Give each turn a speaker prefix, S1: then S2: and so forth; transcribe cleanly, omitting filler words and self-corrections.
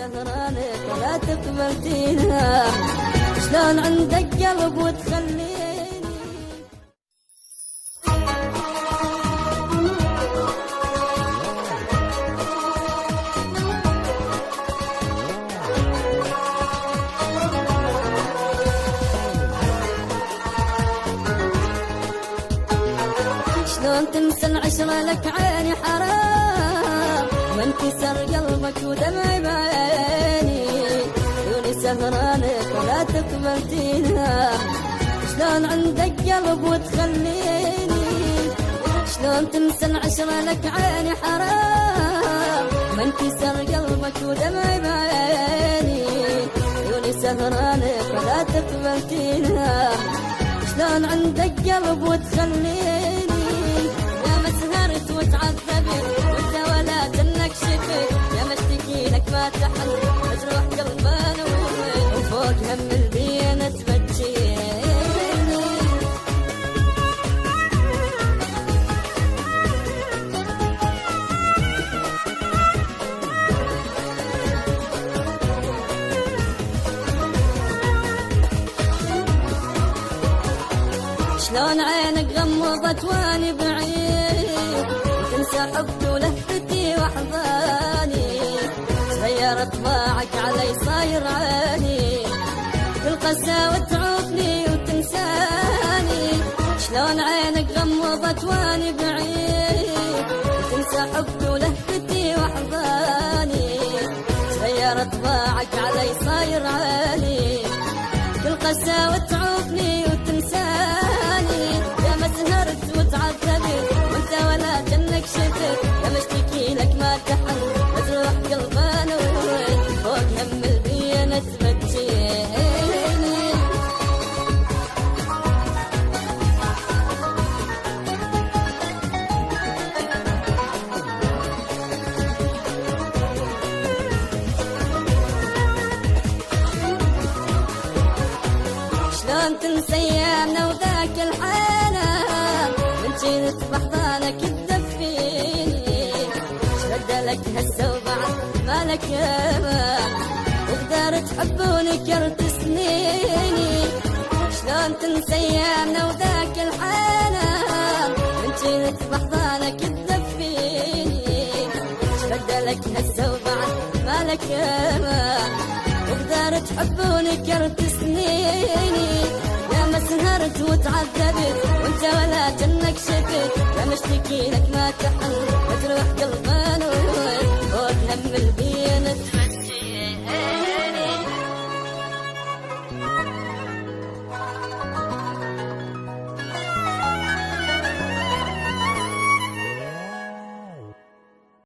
S1: سهرانك ولا تقبلتينا، شلون عندك قلب وتخليني. شلون تنسى العشرة لك عيني حرام، وانكسر قلبك ودمعي بعيني، دوني سهرانك ولا تقبلتينا، شلون عندك قلب وتخليني. شلون تنسى العشرة لك عيني حرام، وانكسر قلبك ودمعي بعيني، دوني سهرانك ولا تقبلتينا، شلون عندك قلب وتخليني. وتعذبت وانت ولا جنك شفت، يا مشتكي لك ما تحل مجروح قلبنا وفوق هم البينة تبجيني. شلون عينك غمضت واني بعيد، تنسى حبي ولهفتي واحضاني، تغير طباعك علي صاير عيني، بالقساوة تعوفني وتنساني. شلون عينك غمضت واني بعيد، تنسى حبي ولهفتي واحضاني، تغير طباعك علي صاير عيني، بالقساوة تعوفني وتنساني. يا ما سهرت وتعذبت وانت ولا جنك شفت، يا مشتكي لك ما تحل مجروح قلبنا فوق هم البينة تبجيني. شلون تنسى ايامنا وذاك الحنان، من جيت بحضانك تدفيني، شرد لك هسه وبعد مالك امان، وقدرت تحبوني كرت سنيني. شلون تنسى ايامنا وذاك الحنان، من جيت بحضانك تدفيني، شرد لك هسه وبعد مالك امان، وقدرت تحبوني كرت سنيني. يا ما سهرت وتعذبت وانت ولا جنك شفت، يا مشتكي لك ما تحل مجروح قلبنا فوق هم البيت.